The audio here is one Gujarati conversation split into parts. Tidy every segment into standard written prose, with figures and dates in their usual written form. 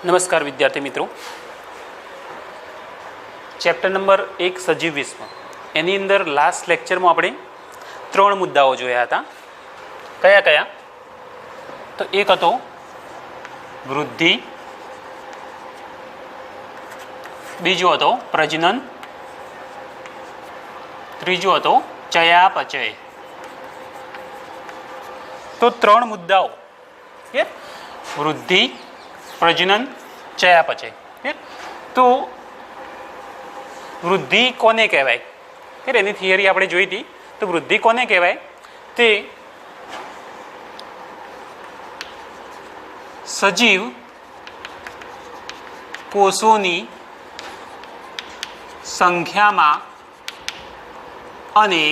નમસ્કાર વિદ્યાર્થી મિત્રો, ચેપ્ટર નંબર 1 સજીવ વિશ્વ એની અંદર લાસ્ટ લેક્ચરમાં આપણે 3 મુદ્દાઓ જોયા હતા. કયા કયા? તો એક હતો વૃદ્ધિ, બીજો હતો પ્રજનન, ત્રીજો હતો ચયાપચય. તો 3 મુદ્દાઓ વૃદ્ધિ, પ્રજનન, ચયાપચય. તો વૃદ્ધિ કોને કહેવાય? એની થિયરી આપણે જોઈ હતી. તો વૃદ્ધિ કોને કહેવાય? તે સજીવ કોષોની સંખ્યામાં અને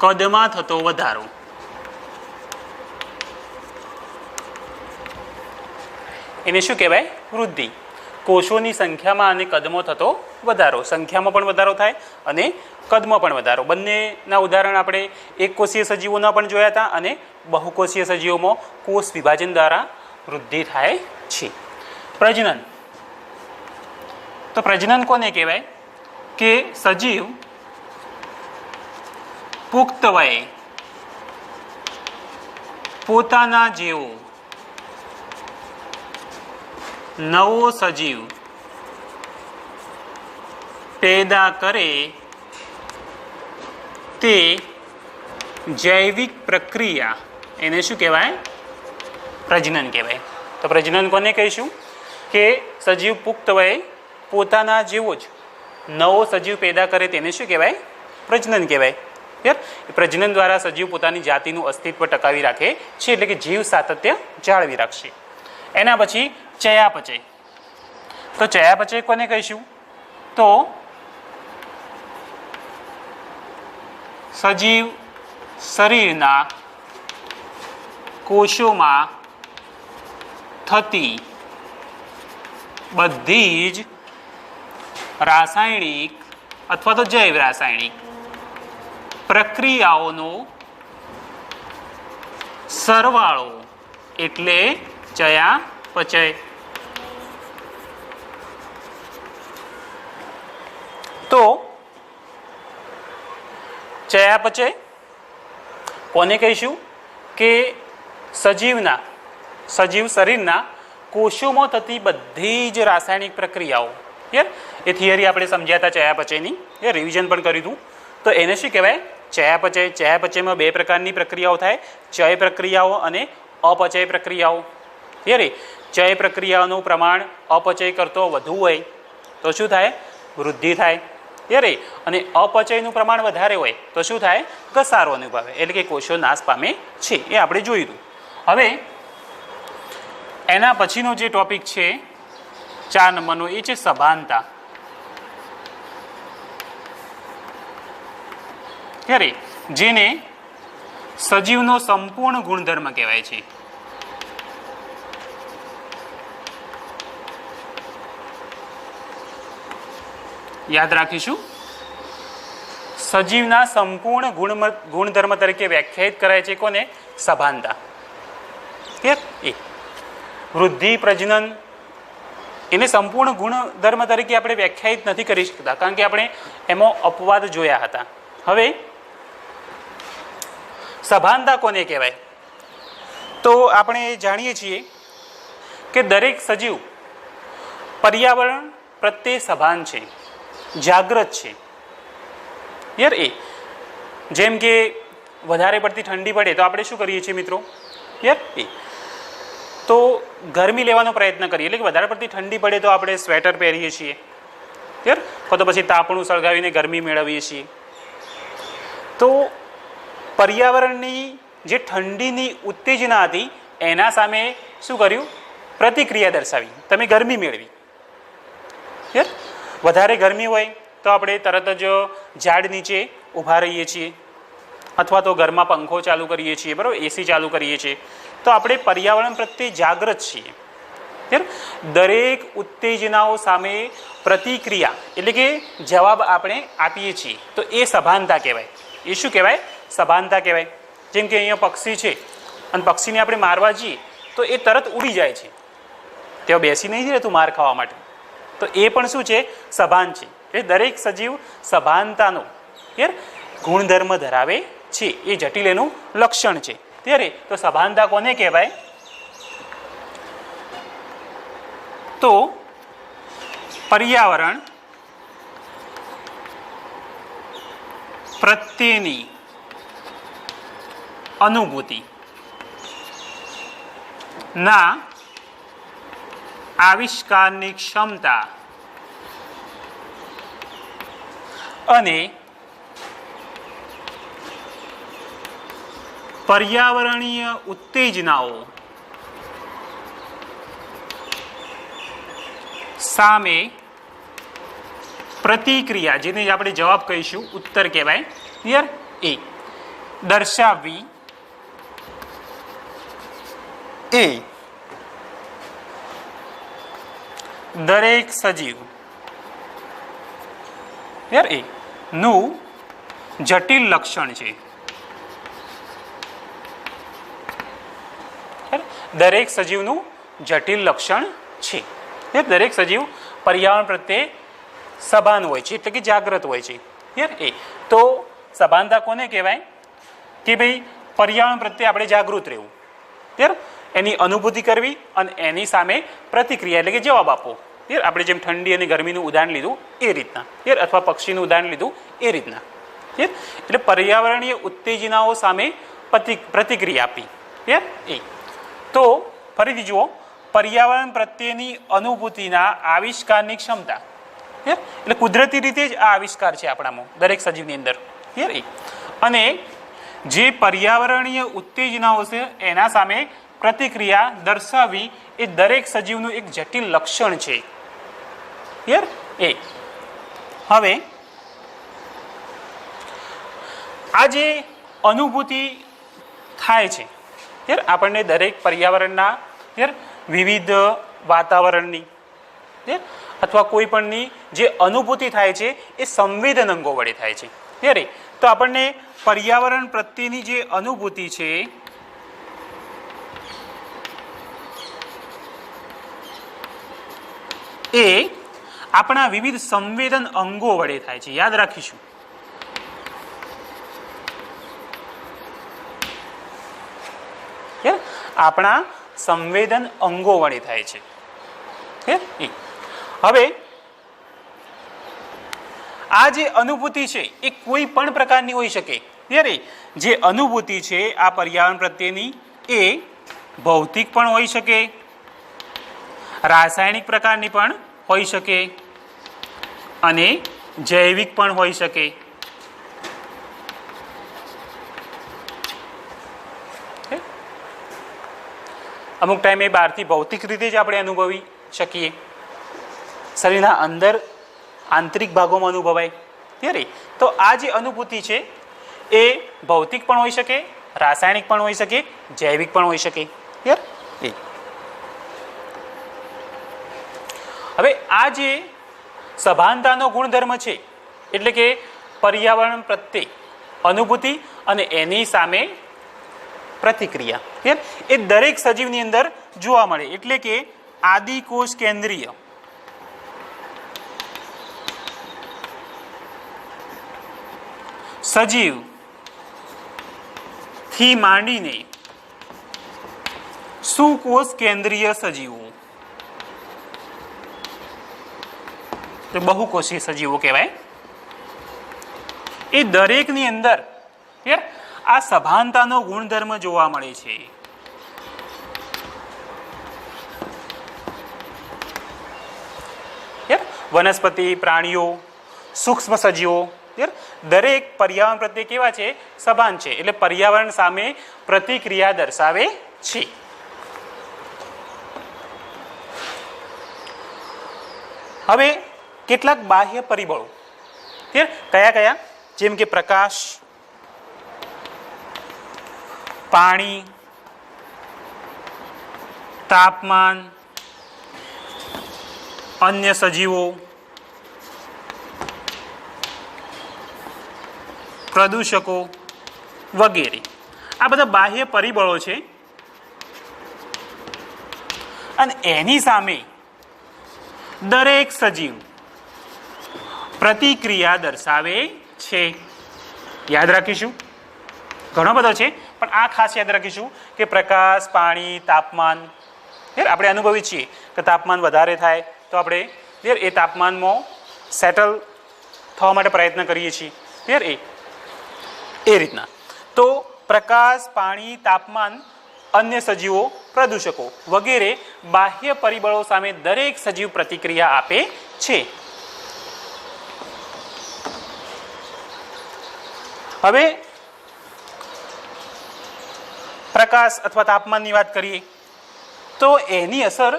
કદમાં થતો વધારો. એને શું કહેવાય? વૃદ્ધિ. કોષોની સંખ્યામાં અને કદમાં થતો વધારો. સંખ્યામાં પણ વધારો થાય અને કદમાં પણ વધારો. બંનેના ઉદાહરણ આપણે એક કોષીય સજીવોના પણ જોયા હતા અને બહુકોષીય સજીવોમાં કોષ વિભાજન દ્વારા વૃદ્ધિ થાય છે. પ્રજનન. તો પ્રજનન કોને કહેવાય? કે સજીવ પુખ્ત વયે પોતાના જેવો નવો સજીવ પેદા કરે તે જૈવિક પ્રક્રિયા એને શું કહેવાય? પ્રજનન કહેવાય. તો પ્રજનન કોને કહીશું? કે સજીવ પુખ્ત વયે પોતાના જેવો જ નવો સજીવ પેદા કરે તેને શું કહેવાય? પ્રજનન કહેવાય. પ્રજનન દ્વારા સજીવ પોતાની જાતિનું અસ્તિત્વ ટકાવી રાખે છે, એટલે કે જીવ સાતત્ય જાળવી રાખશે. એના પછી ચયાપચય. તો ચયાપચય કોને કહીશું? તો સજીવ શરીરના કોષોમાં થતી બધી જ રાસાયણિક અથવા તો જૈવ રાસાયણિક પ્રક્રિયાઓનો સરવાળો એટલે ચયાપચય. તો ચયાપચય કોને કહીશું? કે સજીવ શરીરના કોષોમાં થતી બધી જ રાસાયણિક પ્રક્રિયાઓ. એ થિયરી આપણે સમજ્યા હતા ચયાપચયની, રિવિઝન પણ કર્યું હતું. તો એને શું કહેવાય? ચયાપચય. ચયાપચયમાં 2 પ્રકારની પ્રક્રિયાઓ થાય, ચય પ્રક્રિયાઓ અને અપચય પ્રક્રિયાઓ. ચય પ્રક્રિયાઓનું પ્રમાણ અપચય કરતો વધુ હોય તો શું થાય? વૃદ્ધિ થાય. અને અપચયનું પ્રમાણ વધારે હોય તો શું થાય? ઘસારો અનુભવે, એટલે કે કોષો નાશ પામે છે. એ આપણે જોયું. હવે એના પછીનો જે ટોપિક છે 4 નંબરનો, એ છે સભાનતા. જેને સજીવનો સંપૂર્ણ ગુણધર્મ કહેવાય છે. યાદ રાખીશું, સજીવના સંપૂર્ણ ગુણધર્મ તરીકે વ્યાખ્યાયિત કરાય છે કોને? સભાનતા. વૃદ્ધિ, પ્રજનન એને સંપૂર્ણ ગુણધર્મ તરીકે આપણે વ્યાખ્યાયિત નથી કરી શકતા, કારણ કે આપણે એમાં અપવાદ જોયા હતા. હવે સભાનતા કોને કહેવાય? તો આપણે જાણીએ છીએ કે દરેક સજીવ પર્યાવરણ પ્રત્યે સભાન છે, જાગૃત છે. જેમ કે વધારે પડતી ઠંડી પડે તો આપણે શું કરીએ છીએ મિત્રો? તો ગરમી લેવાનો પ્રયત્ન કરીએ, એટલે કે વધારે પડતી ઠંડી પડે તો આપણે સ્વેટર પહેરીએ છીએ, તો પછી તાપણું સળગાવીને ગરમી મેળવીએ છીએ. તો પર્યાવરણની જે ઠંડીની ઉત્તેજના હતી એના સામે શું કર્યું? પ્રતિક્રિયા દર્શાવી, તમે ગરમી મેળવી. વધારે ગરમી હોય તો આપણે તરત જ ઝાડ નીચે ઊભા રહીએ છીએ, અથવા તો ઘરમાં પંખો ચાલુ કરીએ છીએ, બરાબર, એસી ચાલુ કરીએ છીએ. તો આપણે પર્યાવરણ પ્રત્યે જાગૃત છીએ. દરેક ઉત્તેજનાઓ સામે પ્રતિક્રિયા એટલે કે જવાબ આપણે આપીએ છીએ. તો એ સભાનતા કહેવાય. એ શું કહેવાય? સભાનતા કહેવાય. જેમ કે અહીંયા પક્ષી છે અને પક્ષીને આપણે મારવા જઈએ તો એ તરત ઉડી જાય છે, તેઓ બેસી નહીં રહેતું માર ખાવા માટે, તો એ પણ શું છે? સભાન છે. એ દરેક સજીવ સભાનતાનો ગુણધર્મ ધરાવે છે, એ જટિલ એનું લક્ષણ છે. ત્યારે તો સભાનતા કોને કહેવાય? તો પર્યાવરણ પ્રત્યેની અનુભૂતિ ના આવિષ્કારની ક્ષમતા અને પર્યાવરણીય ઉત્તેજનાઓ સામે પ્રતિક્રિયા, જેને આપણે જવાબ કહીશું, ઉત્તર કહેવાય, ક્લિયર, એ દર્શાવવી એ દરેક સજીવ એ નું જટિલ લક્ષણ છે. દરેક સજીવનું જટિલ લક્ષણ છે. દરેક સજીવ પર્યાવરણ પ્રત્યે સભાન હોય છે, એટલે કે જાગૃત હોય છે. એ તો સભાનતા કોને કહેવાય? કે ભાઈ પર્યાવરણ પ્રત્યે આપણે જાગૃત રહેવું, એની અનુભૂતિ કરવી અને એની સામે પ્રતિક્રિયા એટલે કે જવાબ આપવો. આપણે જેમ ઠંડી અને ગરમીનું ઉદાહરણ લીધું એ રીતના, અથવા પક્ષીનું ઉદાહરણ લીધું એ રીતના. એટલે પર્યાવરણીય ઉત્તેજનાઓ સામે પ્રતિક્રિયા આપી. એ તો ફરીથી જુઓ, પર્યાવરણ પ્રત્યેની અનુભૂતિના આવિષ્કારની ક્ષમતા, એટલે કુદરતી રીતે જ આ આવિષ્કાર છે આપણામાં દરેક સજીવની અંદર. અને જે પર્યાવરણીય ઉત્તેજનાઓ છે એના સામે પ્રતિક્રિયા દર્શાવવી એ દરેક સજીવનું એક જટિલ લક્ષણ છે. એ હવે આ જે અનુભૂતિ થાય છે આપણને દરેક પર્યાવરણના વિવિધ વાતાવરણની અથવા કોઈ પણની જે અનુભૂતિ થાય છે એ સંવેદન અંગો વડે થાય છે. ત્યારે તો આપણને પર્યાવરણ પ્રત્યેની જે અનુભૂતિ છે એ આપણા વિવિધ સંવેદન અંગો વડે થાય છે. યાદ રાખીશું. આપણા સંવેદન અંગો વડે થાય છે. હવે આ જે અનુભૂતિ છે એ કોઈ પણ પ્રકારની હોઈ શકે. ત્યારે જે અનુભૂતિ છે આ પર્યાવરણ પ્રત્યેની એ ભૌતિક પણ હોઈ શકે, રાસાયણિક પ્રકારની પણ હોઈ શકે અને જૈવિક પણ હોઈ શકે. અમુક ટાઈમે બહારથી ભૌતિક રીતે જ આપણે અનુભવી શકીએ, શરીરના અંદર આંતરિક ભાગોમાં અનુભવાય. ત્યારે તો આ જે અનુભૂતિ છે એ ભૌતિક પણ હોઈ શકે, રાસાયણિક પણ હોઈ શકે, જૈવિક પણ હોઈ શકે. હવે આ જે સભાનતાનો ગુણધર્મ છે એટલે કે પર્યાવરણ પ્રત્યે અનુભૂતિ અને એની સામે પ્રતિક્રિયા એ દરેક સજીવની અંદર જોવા મળે. એટલે કે આદિકોષ કેન્દ્રીય સજીવ થી માંડીને સુકોષ કેન્દ્રીય સજીવો, બહુકોષીય સજીવો કહેવાય, એ દરેકની અંદર આ સભાનતાનો ગુણધર્મ જોવા મળે છે. વનસ્પતિ, પ્રાણીઓ, સૂક્ષ્મ સજીવો દરેક પર્યાવરણ પ્રત્યે કેવા છે? સભાન છે. એટલે પર્યાવરણ સામે પ્રતિક્રિયા દર્શાવે છે. હવે કેટલાક બાહ્ય પરિબળો કયા કયા? જેમ કે પ્રકાશ, પાણી, તાપમાન, અન્ય સજીવો, પ્રદૂષકો વગેરે. આ બધા બાહ્ય પરિબળો છે અને એની સામે દરેક સજીવ પ્રતિક્રિયા દર્શાવે છે. યાદ રાખીશું, ઘણો બધો છે પણ આ ખાસ યાદ રાખીશું કે પ્રકાશ, પાણી, તાપમાન, આપણે અનુભવી છીએ કે તાપમાન વધારે થાય તો આપણે એ તાપમાનમાં સેટલ થવા માટે પ્રયત્ન કરીએ છીએ. એ રીતના તો પ્રકાશ, પાણી, તાપમાન, અન્ય સજીવો, પ્રદૂષકો વગેરે બાહ્ય પરિબળો સામે દરેક સજીવ પ્રતિક્રિયા આપે છે. હવે પ્રકાશ અથવા તાપમાનની વાત કરીએ તો એની અસર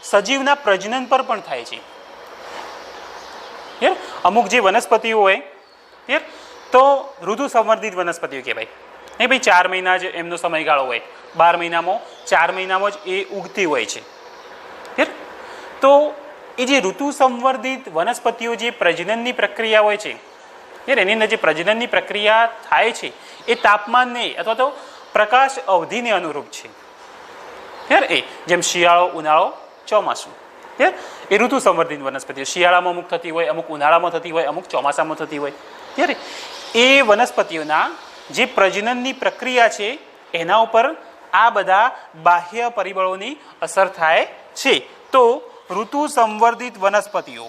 સજીવના પ્રજનન પર પણ થાય છે. અમુક જે વનસ્પતિઓ હોય તો ઋતુ સંવર્ધિત વનસ્પતિઓ કહેવાય. એ ભાઈ 4 મહિના જ એમનો સમયગાળો હોય, 12 મહિનામાં 4 મહિનામાં જ એ ઉગતી હોય છે. તો એ જે ઋતુ સંવર્ધિત વનસ્પતિઓ જે પ્રજનનની પ્રક્રિયા હોય છે એની અંદર જે પ્રજનનની પ્રક્રિયા થાય છે એ તાપમાનને અથવા તો પ્રકાશ અવધિને અનુરૂપ છે. જેમ શિયાળો, ઉનાળો, ચોમાસું, એ ઋતુ સંવર્ધિત વનસ્પતિઓ શિયાળામાં અમુક થતી હોય, અમુક ઉનાળામાં થતી હોય, અમુક ચોમાસામાં થતી હોય. એ વનસ્પતિઓના જે પ્રજનનની પ્રક્રિયા છે એના ઉપર આ બધા બાહ્ય પરિબળોની અસર થાય છે. તો ઋતુ સંવર્ધિત વનસ્પતિઓ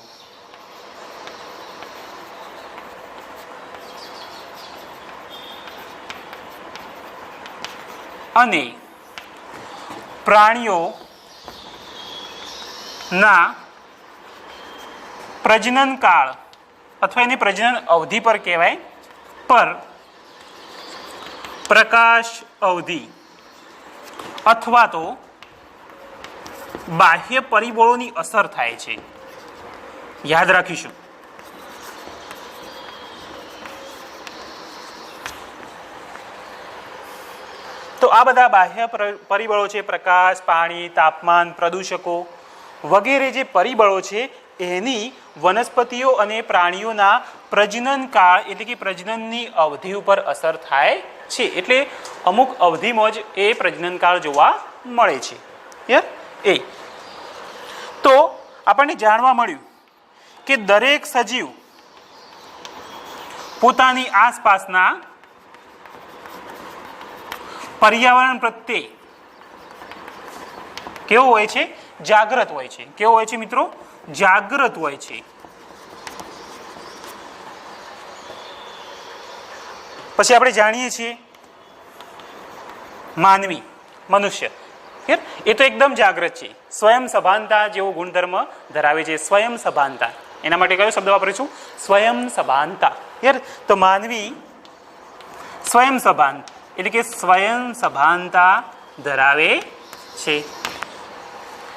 અને પ્રાણીઓના પ્રજનન કાળ અથવા એની પ્રજનન અવધિ પર કહેવાય પર પ્રકાશ અવધિ અથવા તો બાહ્ય પરિબળોની અસર થાય છે. યાદ રાખીશું. તો આ બધા બાહ્ય પરિબળો છે, પ્રકાશ, પાણી, તાપમાન, પ્રદૂષકો વગેરે જે પરિબળો છે એની વનસ્પતિઓ અને પ્રાણીઓના પ્રજનન કાળ એટલે કે પ્રજનનની અવધિ ઉપર અસર થાય છે. એટલે અમુક અવધિમાં જ એ પ્રજનન કાળ જોવા મળે છે. તો આપણને જાણવા મળ્યું કે દરેક સજીવ પોતાની આસપાસના પર્યાવરણ પ્રત્યે કેવો હોય છે? જાગૃત હોય છે. કેવો હોય છે મિત્રો? જાગૃત હોય છે. પછી આપણે જાણીએ છીએ માનવી, મનુષ્ય, એ તો એકદમ જાગૃત છે. સ્વયં સભાનતા જેવો ગુણધર્મ ધરાવે છે. સ્વયં સભાનતા, એના માટે કયો શબ્દ વાપરીશું? સ્વયં સભાનતા. તો માનવી સ્વયં સભાન એટલે કે સ્વયં સભાનતા ધરાવે છે.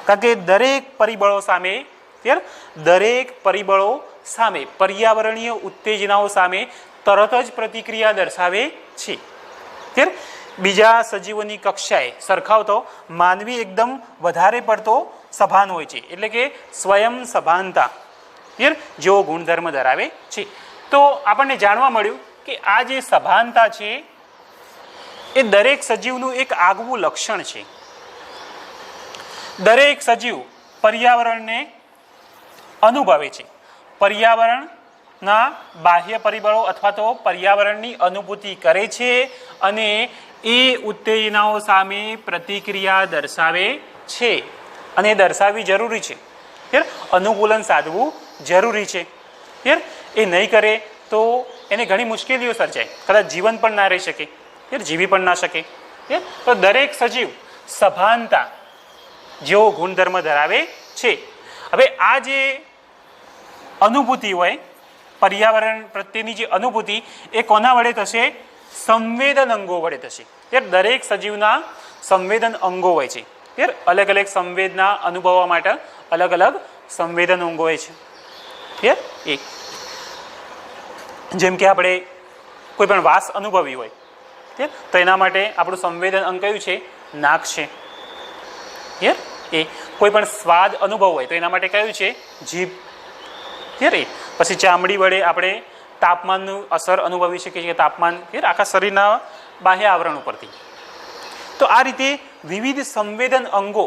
કારણ કે દરેક પરિબળો સામે પર્યાવરણીય ઉત્તેજનાઓ સામે તરત જ પ્રતિક્રિયા દર્શાવે છે. બીજા સજીવોની કક્ષાએ સરખાવતો માનવી એકદમ વધારે પડતો સભાન હોય છે. એટલે કે સ્વયં સભાનતા જેવો ગુણધર્મ ધરાવે છે. તો આપણને જાણવા મળ્યું કે આ જે સભાનતા છે એ દરેક સજીવનું એક આગવું લક્ષણ છે. દરેક સજીવ પર્યાવરણને અનુભવે છે. પર્યાવરણના બાહ્ય પરિબળો અથવા તો પર્યાવરણની અનુભૂતિ કરે છે અને એ ઉત્તેજનાઓ સામે પ્રતિક્રિયા દર્શાવે છે. અને દર્શાવવી જરૂરી છે. અનુકૂલન સાધવું જરૂરી છે. એ નહીં કરે તો એને ઘણી મુશ્કેલીઓ સર્જાય, કદાચ જીવન પણ ના રહી શકે, જીવી પણ ના શકે. તો દરેક સજીવ સભાનતા જેવો ગુણધર્મ ધરાવે છે. હવે આ જે અનુભૂતિ હોય પર્યાવરણ પ્રત્યેની જે અનુભૂતિ એ કોના વડે થશે? સંવેદન અંગો વડે થશે. દરેક સજીવના સંવેદન અંગો હોય છે. અલગ અલગ સંવેદના અનુભવવા માટે અલગ અલગ સંવેદન અંગો હોય છે. જેમ કે આપણે કોઈ પણ વાસ અનુભવી હોય તો એના માટે આપણું સંવેદન અંગ કયું છે? નાક છે. કોઈ પણ સ્વાદ અનુભવ હોય તો એના માટે કયું છે? જીભ. પછી ચામડી વડે આપણે તાપમાનનું અસર અનુભવી શકીએ છીએ. તાપમાન આખા શરીરના બાહ્ય આવરણ ઉપરથી. તો આ રીતે વિવિધ સંવેદન અંગો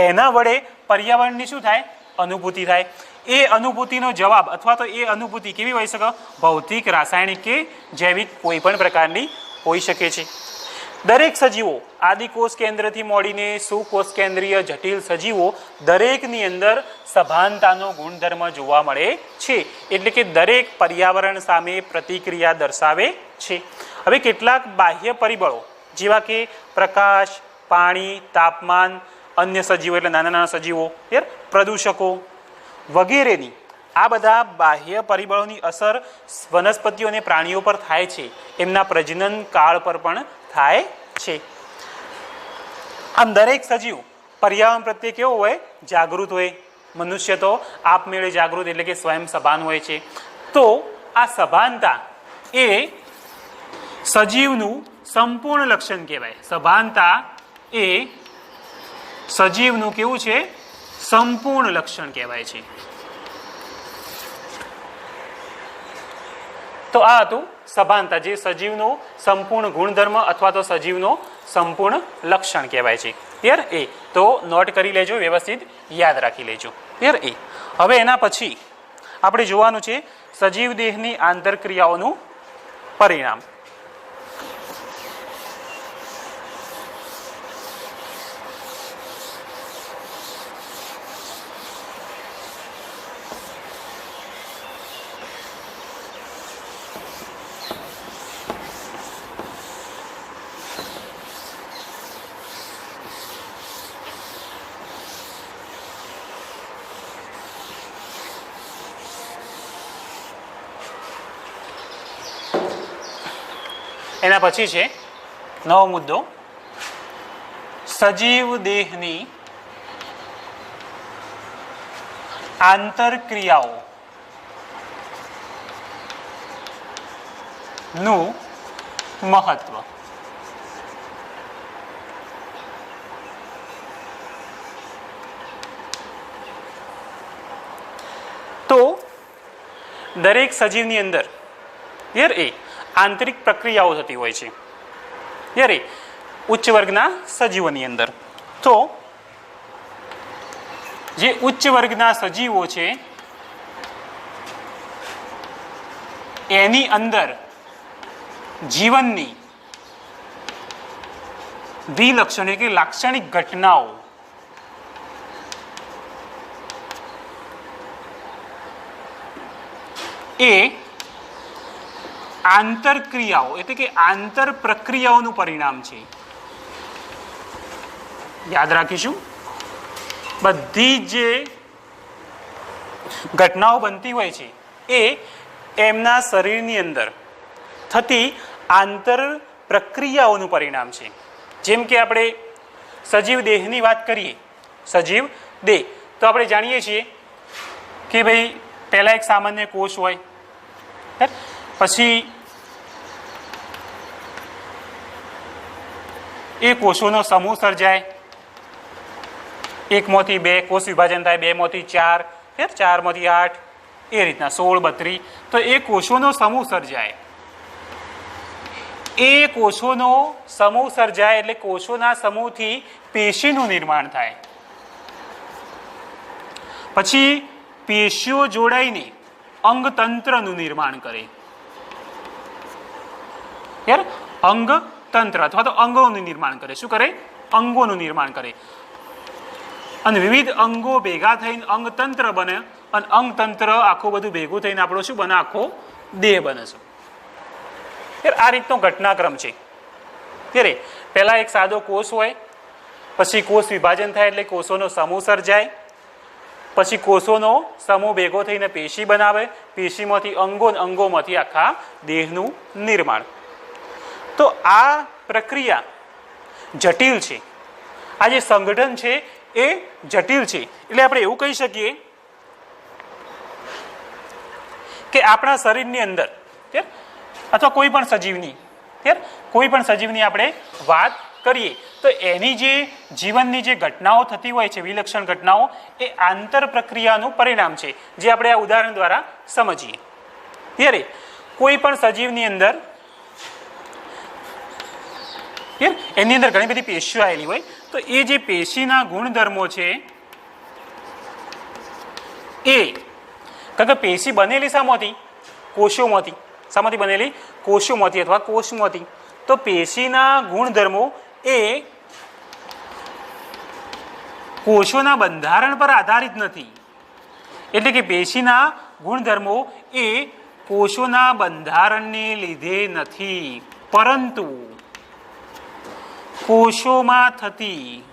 એના વડે પર્યાવરણની શું થાય? અનુભૂતિ થાય. એ અનુભૂતિનો જવાબ અથવા તો એ અનુભૂતિ કેવી હોઈ શકે? ભૌતિક, રાસાયણિક કે જૈવિક કોઈ પણ પ્રકારની હોઈ શકે છે. દરેક સજીવો આદિકોષ કેન્દ્રથી મળીને સુકોષ કેન્દ્રીય જટિલ સજીવો દરેકની અંદર સભાનતાનો ગુણધર્મ જોવા મળે છે. એટલે કે દરેક પર્યાવરણ સામે પ્રતિક્રિયા દર્શાવે છે. હવે કેટલાક બાહ્ય પરિબળો જેવા કે પ્રકાશ, પાણી, તાપમાન, અન્ય સજીવો એટલે નાના નાના સજીવો, પ્રદૂષકો વગેરેની આ બધા બાહ્ય પરિબળોની અસર વનસ્પતિઓ અને પ્રાણીઓ પર થાય છે. એમના પ્રજનન કાળ પર પણ થાય છે. આમ દરેક સજીવ પર્યાવરણ પ્રત્યે કેવો હોય? જાગૃત હોય. મનુષ્ય તો આપમેળે જાગૃત એટલે કે સ્વયં સભાન હોય છે. તો આ સભાનતા એ સજીવનું સંપૂર્ણ લક્ષણ કહેવાય. સભાનતા એ સજીવનું કેવું છે? સંપૂર્ણ લક્ષણ કહેવાય છે. તો આ હતું સભાનતા, જે સજીવનો સંપૂર્ણ ગુણધર્મ અથવા તો સજીવનો સંપૂર્ણ લક્ષણ કહેવાય છે. ક્લિયર? એ તો નોટ કરી લેજો, વ્યવસ્થિત યાદ રાખી લેજો. ક્લિયર? એ હવે એના પછી આપણે જોવાનું છે સજીવ દેહની આંતરક્રિયાઓનું પરિણામ. એના પછી છે નવો મુદ્દો, સજીવ દેહની આંતરક્રિયાઓ નું મહત્વ. તો દરેક સજીવની અંદર એ આંતરિક પ્રક્રિયાઓ થતી હોય છે. ત્યારે ઉચ્ચ વર્ગના સજીવોની અંદર તો જે ઉચ્ચ વર્ગના સજીવો છે એની અંદર જીવનની વિલક્ષણ એટલે લાક્ષણિક ઘટનાઓ એ આંતરક્રિયાઓ એટલે કે આંતર પ્રક્રિયાઓનું પરિણામ છે. યાદ રાખીશું, બધી જે ઘટનાઓ બનતી હોય છે એ એમના શરીરની અંદર થતી આંતર પ્રક્રિયાઓનું પરિણામ છે. જેમ કે આપણે સજીવ દેહની વાત કરીએ, સજીવ દેહ તો આપણે જાણીએ છીએ કે ભાઈ પહેલા એક સામાન્ય કોષ હોય, પછી એ કોષોનો સમૂહ સર્જાય, એકમાંથી બે કોષ વિભાજન થાય, બે માંથી ચાર, ચારમાંથી 8, એ રીતના 16, 32. તો એ કોષોનો સમૂહ સર્જાય. એ કોષોનો સમૂહ સર્જાય એટલે કોષોના સમૂહથી પેશીનું નિર્માણ થાય. પછી પેશીઓ જોડાઈને અંગતંત્રનું નિર્માણ કરે. અંગતંત્ર અથવા તો અંગોનું નિર્માણ કરે. શું કરે? અંગોનું નિર્માણ કરે. અને વિવિધ અંગો ભેગા થઈને અંગતંત્ર બને અને અંગતંત્ર આખું બધું ભેગું થઈને આપણો શું બને? આખો દેહ બને છે. આ રીતનો ઘટનાક્રમ છે. ત્યારે પહેલા એક સાદો કોષ હોય, પછી કોષ વિભાજન થાય એટલે કોષોનો સમૂહ સર્જાય, પછી કોષોનો સમૂહ ભેગો થઈને પેશી બનાવે, પેશીમાંથી અંગો, અંગોમાંથી આખા દેહનું નિર્માણ. તો આ પ્રક્રિયા જટિલ છે. આ જે સંગઠન છે એ જટિલ છે. એટલે આપણે એવું કહી શકીએ કે આપણા શરીરની અંદર અથવા કોઈ પણ સજીવની આપણે વાત કરીએ તો એની જે જીવનની જે ઘટનાઓ થતી હોય છે, વિલક્ષણ ઘટનાઓ, એ આંતર પ્રક્રિયાનું પરિણામ છે, જે આપણે આ ઉદાહરણ દ્વારા સમજીએ. ત્યારે કોઈ પણ સજીવની અંદર એની અંદર ઘણી બધી પેશીઓ આવેલી હોય, તો તો એ જે પેશીના ગુણધર્મો છે એ, કારણ કે પેશી બનેલી શામાંથી? કોષોમાંથી. શામાંથી બનેલી? કોષોમાંથી અથવા કોષમાંથી. તો પેશીના ગુણધર્મો એ કોષોના બંધારણ પર આધારિત નથી. એટલે કે પેશીના ગુણધર્મો એ કોષોના બંધારણને લીધે નથી, પરંતુ કોષોમાં થતી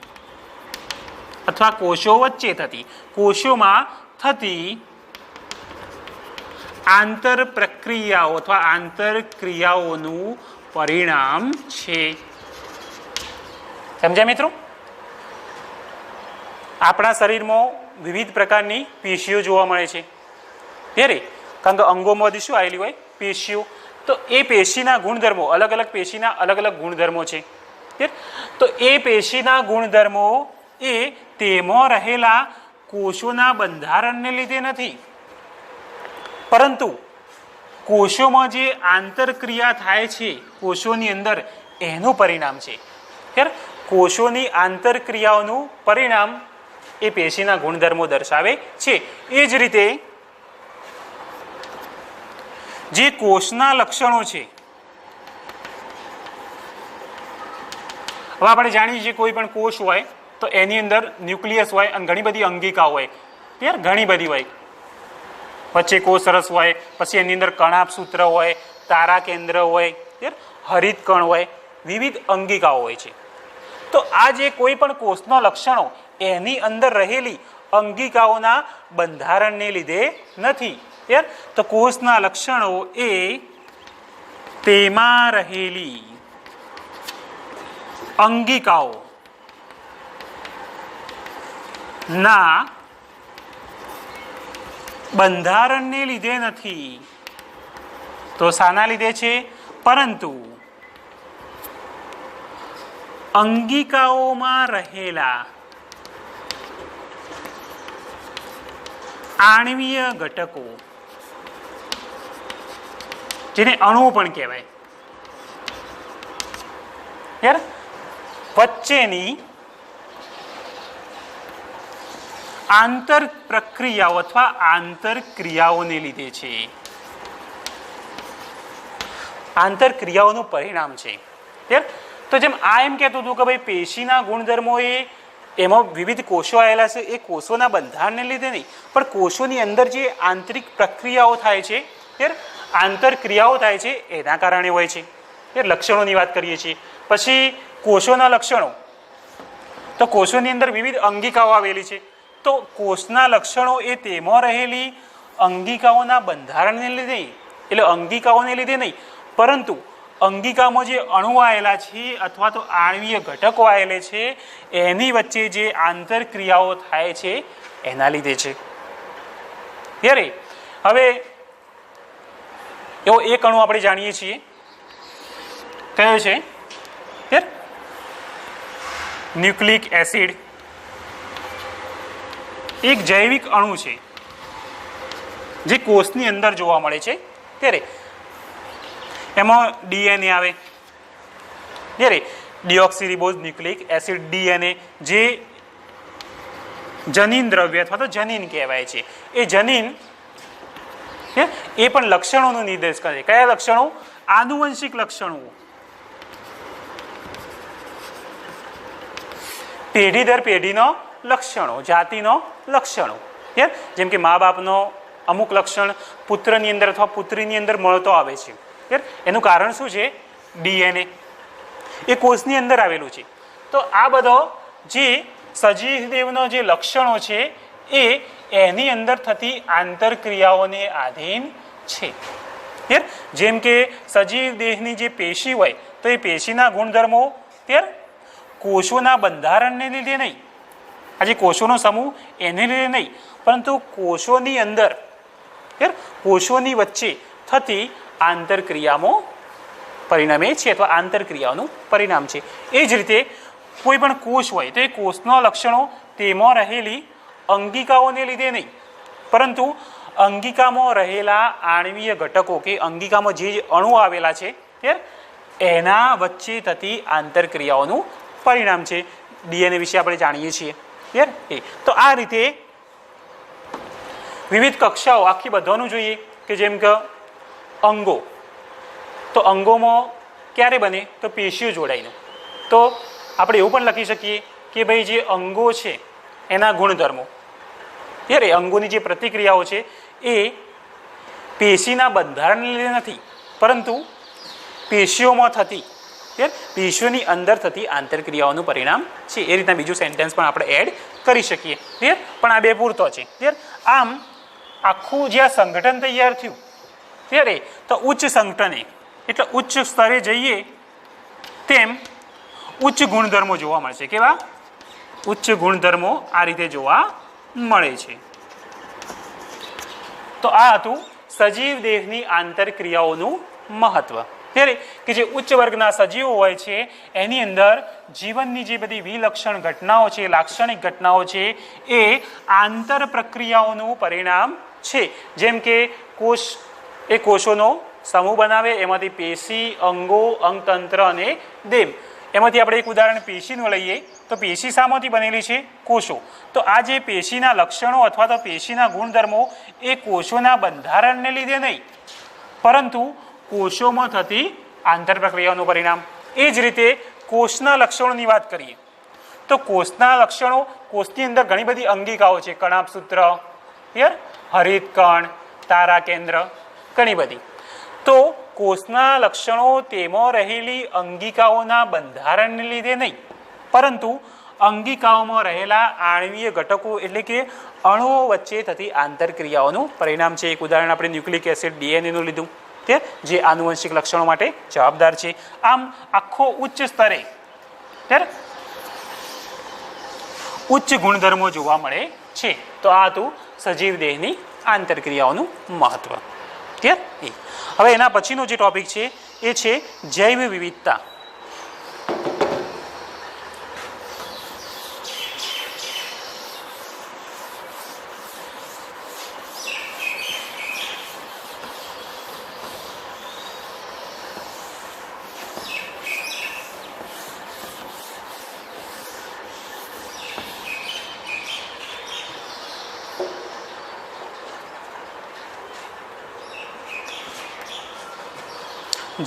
અથવા કોષો વચ્ચે થતી, કોષોમાં થતી આંતર પ્રક્રિયાઓ અથવા આંતર ક્રિયાઓનું પરિણામ છે. સમજ્યા મિત્રો? આપણા શરીરમાં વિવિધ પ્રકારની પેશીઓ જોવા મળે છે ત્યારે, કારણ કે અંગોમાં શું આવેલી હોય? પેશીઓ. તો એ પેશીના ગુણધર્મો, અલગ અલગ પેશીના અલગ અલગ ગુણધર્મો છે. તો એ પેશીના ગુણધર્મો એ તેમાં રહેલા કોષોના બંધારણને લીધે નથી, પરંતુ કોષોમાં જે આંતરક્રિયા થાય છે કોષોની અંદર એનું પરિણામ છે. કોષોની આંતરક્રિયાઓનું પરિણામ એ પેશીના ગુણધર્મો દર્શાવે છે. એ જ રીતે જે કોષના લક્ષણો છે, હવે આપણે જાણીએ છીએ કોઈ પણ કોષ હોય તો એની અંદર ન્યુક્લિયસ હોય અને ઘણી બધી અંગિકા હોય. ઘણી બધી હોય, વચ્ચે કોષરસ હોય, પછી એની અંદર કણાભસૂત્ર હોય, તારા કેન્દ્ર હોય, હરિત કણ હોય, વિવિધ અંગિકાઓ હોય છે. તો આ જે કોઈ પણ કોષના લક્ષણો એની અંદર રહેલી અંગિકાઓના બંધારણને લીધે નથી. તો કોષના લક્ષણો એ તેમાં રહેલી અંગિકાઓ ના બંધારણને લીધે નથી. તો શાના લીધે છે? પરંતુ અંગિકાઓમાં રહેલા આણ્વીય ઘટકો, જેને અણુ પણ કહેવાય, વચ્ચેની આંતર પ્રક્રિયાઓ અથવા આંતર ક્રિયાઓને લીધે છે. આંતર ક્રિયાઓનું પરિણામ છે. તો જેમ આ એમ કહેતું હતું કે ભાઈ પેશીના ગુણધર્મો એ એમાં વિવિધ કોષો આવેલા છે, એ કોષોના બંધારણને લીધે નહીં, પણ કોષોની અંદર જે આંતરિક પ્રક્રિયાઓ થાય છે, આંતર ક્રિયાઓ થાય છે એના કારણે હોય છે. લક્ષણોની વાત કરીએ છીએ. પછી કોષોના લક્ષણો, તો કોષોની અંદર વિવિધ અંગિકાઓ આવેલી છે. તો કોષના લક્ષણો એ તેમાં રહેલી અંગિકાઓના બંધારણને લીધે, એટલે અંગિકાઓને લીધે નહીં, પરંતુ અંગિકામાં જે અણુ આવેલા છે અથવા તો આણ્વીય ઘટકો આવેલા છે એની વચ્ચે જે આંતરક્રિયાઓ થાય છે એના લીધે છે. હવે એવો એક અણુ આપણે જાણીએ છીએ, કયો છે? Nucleic acid. એક જૈવિક અણુ છે જે કોષની અંદર જોવા મળે છે. ત્યારે એમાં ડીએનએ આવે, ડીઓક્સીરીબોઝ ન્યુક્લિક એસિડ, ડીએનએ, જે જનીન દ્રવ્ય અથવા તો જનીન કહેવાય છે. એ જનીન એ પણ લક્ષણોનો નિર્દેશ કરે. કયા લક્ષણો? આનુવંશિક લક્ષણો, પેઢી દર પેઢીનો લક્ષણો, જાતિનો લક્ષણો. જેમ કે મા બાપનો અમુક લક્ષણ પુત્રની અંદર અથવા પુત્રીની અંદર મળતો આવે છે. એનું કારણ શું છે? ડીએનએ, એ કોષની અંદર આવેલું છે. તો આ બધો જે સજીવ દેહનો જે લક્ષણો છે એ એની અંદર થતી આંતરક્રિયાઓને આધીન છે. જેમ કે સજીવ દેહની જે પેશી હોય તો એ પેશીના ગુણધર્મો કોષોના બંધારણને લીધે નહીં, આજે કોષોનો સમૂહ એને લીધે નહીં, પરંતુ કોષોની અંદર, કોષોની વચ્ચે થતી આંતરક્રિયામાં પરિણમે છે અથવા આંતરક્રિયાઓનું પરિણામ છે. એ જ રીતે કોઈ પણ કોષ હોય તો એ કોષના લક્ષણો તેમાં રહેલી અંગિકાઓને લીધે નહીં, પરંતુ અંગિકામાં રહેલા આણ્વીય ઘટકો કે અંગિકામાં જે અણુ આવેલા છે એના વચ્ચે થતી આંતરક્રિયાઓનું પરિણામ છે. ડીએનએ વિશે આપણે જાણીએ છીએ. ક્લિયર? તો આ રીતે વિવિધ કક્ષાઓ આખી બધાનું જોઈએ કે જેમ કે અંગો, તો અંગોમાં ક્યારે બને તો પેશીઓ જોડાઈને. તો આપણે એવું પણ લખી શકીએ કે ભાઈ જે અંગો છે એના ગુણધર્મો, ક્લિયર? એ અંગોની જે પ્રતિક્રિયાઓ છે એ પેશીના બંધારણને લીધે નથી, પરંતુ પેશીઓમાં થતી, પેશીઓની અંદર થતી આંતરક્રિયાઓનું પરિણામ છે. એ રીતના બીજું સેન્ટેન્સ પણ આપણે એડ કરી શકીએ. ક્લિયર? પણ આ બે પૂરતો છે. ક્લિયર? આમ આખું જે આ સંગઠન તૈયાર થયું, ક્લિયર? તો ઉચ્ચ સંગઠને એટલે ઉચ્ચ સ્તરે જઈએ તેમ ઉચ્ચ ગુણધર્મો જોવા મળશે. કેવા? ઉચ્ચ ગુણધર્મો આ રીતે જોવા મળે છે. તો આ હતું સજીવ દેહની આંતરક્રિયાઓનું મહત્વ. ત્યારે કે જે ઉચ્ચ વર્ગના સજીવો હોય છે એની અંદર જીવનની જે બધી વિલક્ષણ ઘટનાઓ છે, લાક્ષણિક ઘટનાઓ છે, એ આંતર પ્રક્રિયાઓનું પરિણામ છે. જેમ કે કોષ એ કોષોનો સમૂહ બનાવે, એમાંથી પેશી, અંગો, અંગતંત્ર અને દેહ. એમાંથી આપણે એક ઉદાહરણ પેશીનું લઈએ તો પેશી શામાંથી બનેલી છે? કોષો. તો આ જે પેશીના લક્ષણો અથવા તો પેશીના ગુણધર્મો એ કોષોના બંધારણને લીધે નહીં, પરંતુ કોષોમાં થતી આંતર પ્રક્રિયાઓનું પરિણામ. એ જ રીતે કોષના લક્ષણોની વાત કરીએ તો કોષના લક્ષણો, કોષની અંદર ઘણી બધી અંગિકાઓ છે. કણાભસૂત્ર, ક્લિયર? હરિતકણ, તારા કેન્દ્ર, ઘણી બધી. તો કોષના લક્ષણો તેમાં રહેલી અંગિકાઓના બંધારણને લીધે નહીં, પરંતુ અંગિકાઓમાં રહેલા આણ્વીય ઘટકો એટલે કે અણુઓ વચ્ચે થતી આંતરક્રિયાઓનું પરિણામ છે. એક ઉદાહરણ આપણે ન્યુક્લિક એસિડ ડીએનએનું લીધું, જે આનુવંશિક લક્ષણો માટે જવાબદાર છે. આમ આખો ઉચ્ચ સ્તરે ઉચ્ચ ગુણધર્મો જોવા મળે છે. તો આ હતું સજીવ દેહની આંતરક્રિયાઓનું મહત્વ. ક્લિયર? હવે એના પછીનો જે ટોપિક છે એ છે જૈવ વિવિધતા.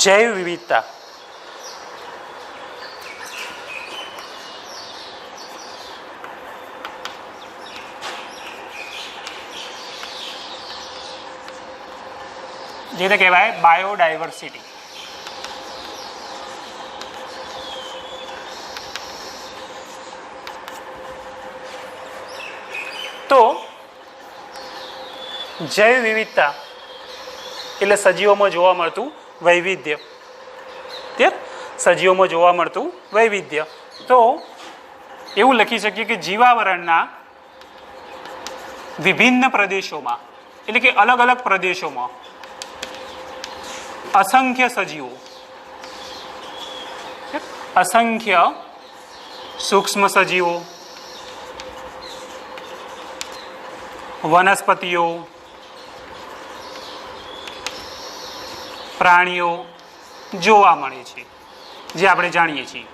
જૈવ વિવિધતા. જેને કહેવાય બાયોડાયવર્સિટી. તો જૈવ વિવિધતા એટલે સજીવોમાં જોવા મળતું વૈવિધ્ય. સજીવોમાં જોવા મળતું વૈવિધ્ય. તો એવું લખી શકીએ કે જીવાવરણના વિભિન્ન પ્રદેશોમાં એટલે કે અલગ અલગ પ્રદેશોમાં અસંખ્ય સજીવો, અસંખ્ય સૂક્ષ્મ સજીવો, વનસ્પતિઓ, પ્રાણીઓ જોવા મળે છે. જે આપણે જાણીએ છીએ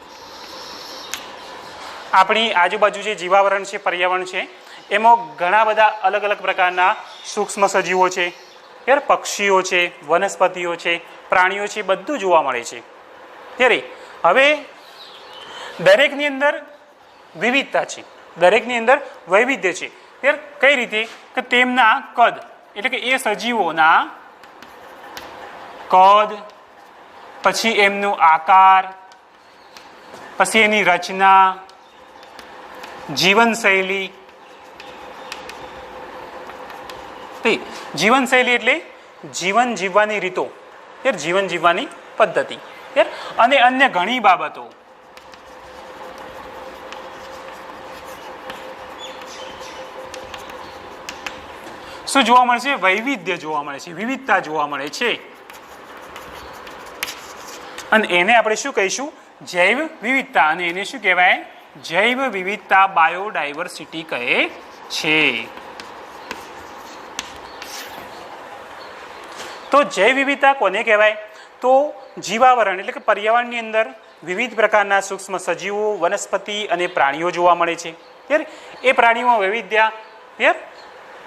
આપણી આજુબાજુ જે જીવાવરણ છે, પર્યાવરણ છે, એમાં ઘણા બધા અલગ અલગ પ્રકારના સૂક્ષ્મ સજીવો છે, પક્ષીઓ છે, વનસ્પતિઓ છે, પ્રાણીઓ છે, બધું જોવા મળે છે. ત્યારે હવે દરેકની અંદર વિવિધતા છે, દરેકની અંદર વૈવિધ્ય છે. ત્યારે કઈ રીતે કે તેમના કદ એટલે કે એ સજીવોના કદ, પછી એમનું આકાર, પછી એની રચના, જીવનશૈલી. જીવનશૈલી એટલે જીવન જીવવાની રીતો, જીવન જીવવાની પદ્ધતિ અને અન્ય ઘણી બાબતો. શું જોવા મળે છે? વૈવિધ્ય જોવા મળે છે, વિવિધતા જોવા મળે છે. અને એને આપણે શું કહીશું? જૈવ વિવિધતા. અને એને શું કહેવાય? જૈવ વિવિધતા, બાયોડાયવર્સિટી કહે છે. તો જૈવ વિવિધતા કોને કહેવાય? તો જીવાવરણ એટલે કે પર્યાવરણની અંદર વિવિધ પ્રકારના સૂક્ષ્મ સજીવો, વનસ્પતિ અને પ્રાણીઓ જોવા મળે છે. ત્યારે એ પ્રાણીઓમાં વૈવિધ્ય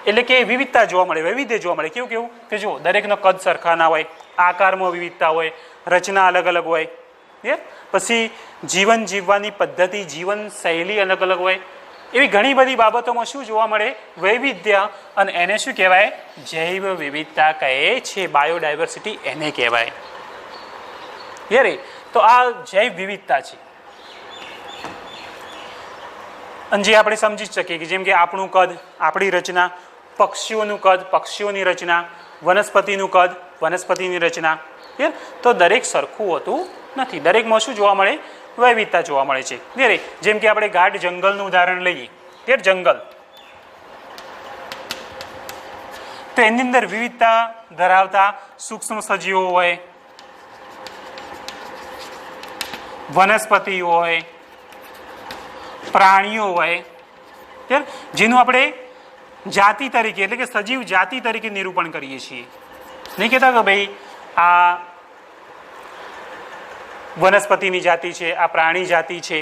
એટલે કે વિવિધતા જોવા મળે, વૈવિધ્ય જોવા મળે. કેવું કેવું કે જો દરેકનો કદ સરખા ના હોય, આકારમાં વિવિધતા હોય, રચના અલગ અલગ હોય, પછી જીવન જીવવાની પદ્ધતિ, જીવન શૈલી અલગ અલગ હોય. એવી ઘણી બધી બાબતોમાં શું જોવા મળે? વૈવિધ્ય. અને એને શું કહેવાય? જૈવ વિવિધતા કહે છે. બાયોડાયવર્સિટી એને કહેવાય. યારે તો આ જૈવ વિવિધતા છે. અને જે આપણે સમજી શકીએ કે જેમ કે આપણું કદ, આપણી રચના, પક્ષીઓનું કદ, પક્ષીઓની રચના, વનસ્પતિનું કદ, વનસ્પતિની રચના, તો દરેક સરખું હોતું નથી. દરેકમાં શું જોવા મળે? વૈવિધતા જોવા મળે છે. ત્યારે જેમ કે આપણે ગાઢ જંગલનું ઉદાહરણ લઈએ, ત્યારે જંગલ તો એની અંદર વિવિધતા ધરાવતા સૂક્ષ્મ સજીવો હોય, વનસ્પતિ હોય, પ્રાણીઓ હોય, જેનું આપણે જાતિ તરીકે એટલે કે સજીવ જાતિ તરીકે નિરૂપણ કરીએ છીએ. નહીં કહેતા કે ભાઈ આ વનસ્પતિની જાતિ છે, આ પ્રાણી જાતિ છે,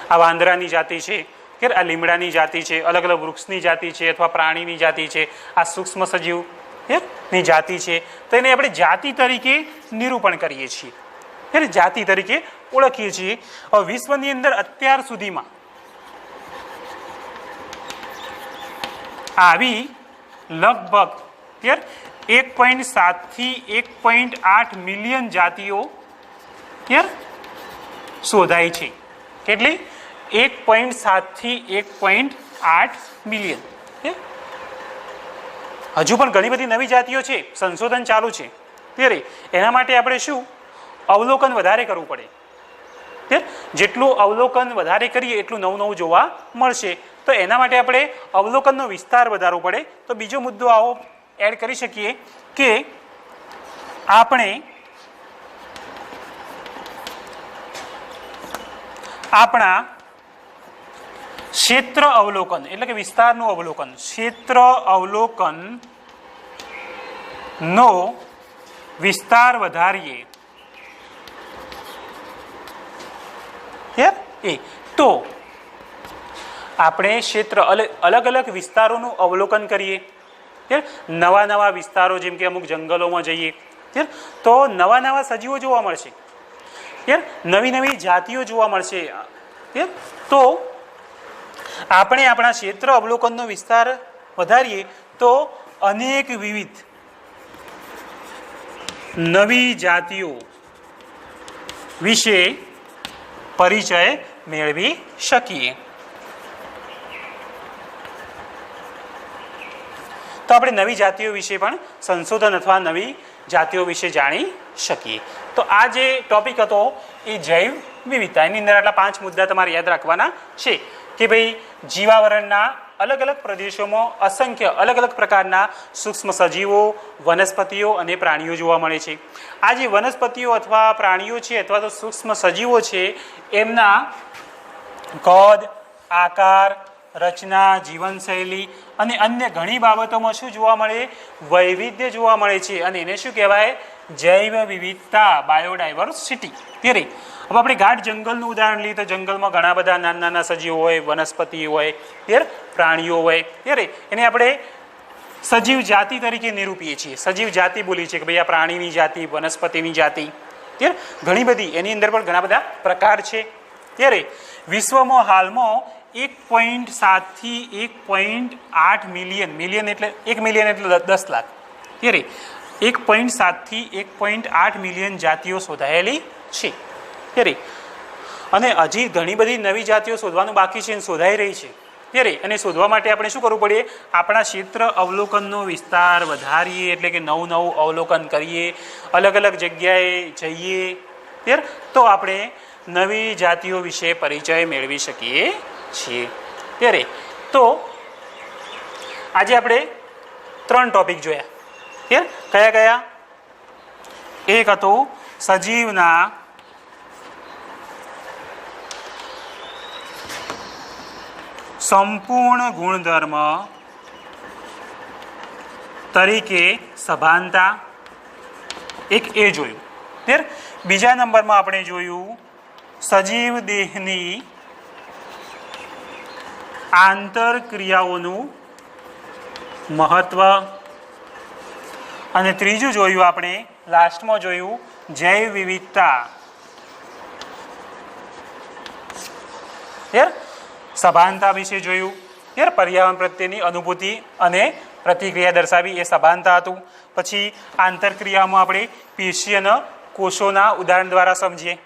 આ વાંદરાની જાતિ છે, આ લીમડાની જાતિ છે, અલગ અલગ વૃક્ષની જાતિ છે અથવા પ્રાણીની જાતિ છે, આ સૂક્ષ્મ સજીવ ની જાતિ છે. તો એને આપણે જાતિ તરીકે નિરૂપણ કરીએ છીએ, જાતિ તરીકે ઓળખીએ છીએ. હવે વિશ્વની અંદર અત્યાર સુધીમાં આવી લગભગ 1.7 થી 1.8 મિલિયન જાતિઓ શોધાઈ છે. કેટલી? 1.7 થી 1.8 મિલિયન. હજુ પણ ઘણી બધી નવી જાતિઓ છે, સંશોધન ચાલુ છે. ત્યારે એના માટે આપણે શું અવલોકન વધારે કરવું પડે. જેટલું અવલોકન વધારે કરીએ એટલું નવું નવું જોવા મળશે. તો એના માટે આપણે અવલોકનનો વિસ્તાર વધારવો પડે. તો બીજો મુદ્દો આવો એડ કરી શકીએ કે આપણે આપણા ક્ષેત્ર અવલોકન એટલે કે વિસ્તારનું અવલોકન, ક્ષેત્ર અવલોકન નો વિસ્તાર વધારીએ તો આપણે ક્ષેત્ર અલગ અલગ વિસ્તારોનું અવલોકન કરીએ, નવા નવા વિસ્તારો જેમ કે અમુક જંગલોમાં જઈએ તો નવા નવા સજીવો જોવા મળશે, નવી નવી જાતિઓ જોવા મળશે. તો આપણે આપણા ક્ષેત્ર અવલોકનનો વિસ્તાર વધારીએ તો અનેક વિવિધ નવી જાતિઓ વિશે પરિચય મેળવી શકીએ. તો આપણે નવી જાતિઓ વિશે પણ સંશોધન અથવા નવી જાતિઓ વિશે જાણી શકીએ. તો આ જે ટોપિક હતો એ જૈવ વિવિધતા. એની અંદર આટલા 5 મુદ્દા તમારે યાદ રાખવાના છે કે ભાઈ જીવાવરણના અલગ અલગ પ્રદેશોમાં અસંખ્ય અલગ અલગ પ્રકારના સૂક્ષ્મ સજીવો, વનસ્પતિઓ અને પ્રાણીઓ જોવા મળે છે. આ જે વનસ્પતિઓ અથવા પ્રાણીઓ છે અથવા તો સૂક્ષ્મ સજીવો છે એમના કદ, આકાર, રચના, જીવનશૈલી અને અન્ય ઘણી બાબતોમાં શું જોવા મળે? વૈવિધ્ય જોવા મળે છે. અને એને શું કહેવાય? જૈવ વિવિધતા, બાયોડાયવર્સિટી. ત્યારે હવે આપણે ગાઢ જંગલનું ઉદાહરણ લઈએ તો જંગલમાં ઘણા બધા નાના નાના સજીવો હોય, વનસ્પતિ હોય, પ્રાણીઓ હોય. ત્યારે એને આપણે સજીવ જાતિ તરીકે નિરૂપીએ છીએ. સજીવ જાતિ બોલીએ છીએ કે ભાઈ આ પ્રાણીની જાતિ, વનસ્પતિની જાતિ. ઘણી બધી એની અંદર પણ ઘણા બધા પ્રકાર છે. ત્યારે વિશ્વમાં હાલમાં 1.7 થી 1.8 મિલિયન, મિલિયન એટલે 1 મિલિયન એટલે 10 લાખ. ત્યારે 1.7 થી 1.8 મિલિયન જાતિઓ શોધાયેલી છે. ત્યારે અને હજી ઘણી બધી નવી જાતિઓ શોધવાનું બાકી છે અને શોધાઈ રહી છે. ત્યારે અને શોધવા માટે આપણે શું કરવું પડે? આપણા ક્ષેત્ર અવલોકનનો વિસ્તાર વધારીએ એટલે કે નવું નવું અવલોકન કરીએ, અલગ અલગ જગ્યાએ જઈએ, ત્યારે તો આપણે નવી જાતિઓ વિશે પરિચય મેળવી શકીએ છીએ. ત્યારે તો આજે આપણે 3 ટોપિક જોયા. કયા કયા? એક હતો સજીવના સંપૂર્ણ ગુણધર્મ તરીકે સભાનતા, એક એ જોયું. ક્લિયર. બીજા નંબરમાં આપણે જોયું સજીવ દેહની આંતરક્રિયાઓનું મહત્વ, અને ત્રીજું જોયું આપણે લાસ્ટમાં જોયું જૈવ વિવિધતા. ક્લિયર. સભાનતા વિશે જોયું. ક્લિયર. પર્યાવરણ પ્રત્યેની અનુભૂતિ અને પ્રતિક્રિયા દર્શાવી એ સભાનતા હતું. પછી આંતરક્રિયામાં આપણે પેશી અને કોષોના ઉદાહરણ દ્વારા સમજીએ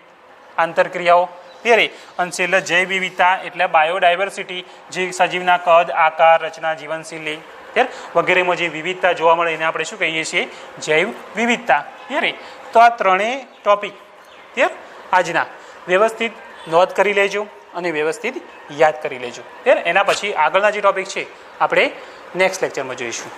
આંતરક્રિયાઓ. ક્લિયર. અને છેલ્લે જૈવ વિવિધતા એટલે બાયોડાયવર્સિટી, જે સજીવના કદ, આકાર, રચના, જીવનશૈલી વગેરેમાં જે વિવિધતા જોવા મળે એને આપણે શું કહીએ છીએ? જૈવ વિવિધતા. ક્લિયર. તો આ ત્રણેય ટોપિક ક્લિયર આજના વ્યવસ્થિત નોંધ કરી લેજો અને વ્યવસ્થિત યાદ કરી લેજો. ક્લિયર. એના પછી આગળના જે ટોપિક છે આપણે નેક્સ્ટ લેક્ચરમાં જોઈશું.